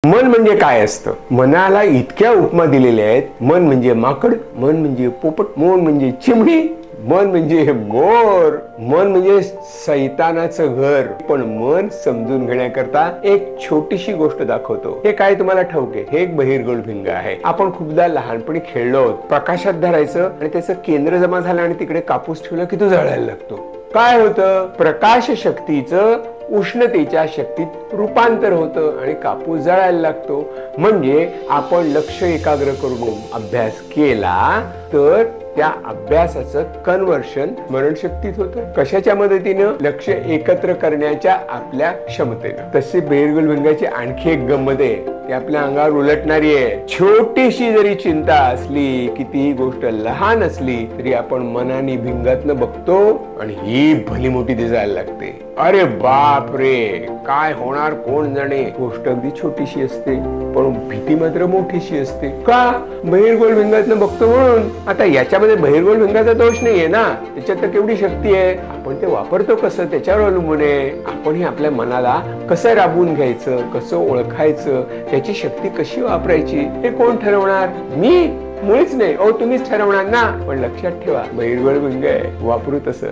मन म्हणजे काय असतं? मनाला इतक्या उपमा दिलेल्या आहेत. मन म्हणजे माकड, मन म्हणजे पोपट, मन म्हणजे चिमणी, मन म्हणजे मोर, मन म्हणजे सैतानाचं घर. पण मन समजून घेण्याकरता एक छोटीशी गोष्ट दाखवतो. हे काय तुम्हाला ठाऊक आहे? हे एक बहिर्गोल भिंग आहे. आपण खूपदा लहानपणी खेळलो आहोत. प्रकाशात धरायचं आणि त्याचं केंद्र जमा झालं आणि तिकडे कापूस ठेवला की तो जळायला लागतो. काय होतं? प्रकाश शक्तीचं उष्णतेच्या शक्तीत रूपांतर होतं आणि कापूस जळायला लागतो. म्हणजे आपण लक्ष एकाग्र करून अभ्यास केला तर त्या अभ्यासाचं कन्व्हर्शन स्मरणशक्तीत होतं. कशाच्या मदतीनं? लक्ष एकत्र करण्याच्या आपल्या क्षमतेनं. तसे बहिर्गोल भिंगाची आणखी एक गंमत आहे, ती आपल्या अंगावर उलटणारी आहे. छोटीशी जरी चिंता असली, कितीही गोष्ट लहान असली तरी आपण मनाने भिंगातनं बघतो आणि ही भली मोठी दिसायला लागते. अरे बाप रे, काय होणार कोण जाणे. गोष्ट अगदी छोटीशी असते पण भीती मात्र मोठीशी असते. का? बहिर्गोल भिंगातनं बघतो म्हणून. आता याच्यामध्ये बहिर्गोल भिंगाचा दोष नाहीये ना, त्याच्यात तर केवढी शक्ती आहे. आपण ते वापरतो कसं त्याच्यावर अवलंबून आहे. आपण हे आपल्या मनाला कसं राबवून घ्यायचं, कसं ओळखायचं, त्याची शक्ती कशी वापरायची हे कोण ठरवणार? मी? मुळीच नाही. तुम्हीच ठरवणार ना. पण लक्षात ठेवा, बहिर्गोल भिंग आहे, वापरू तसं.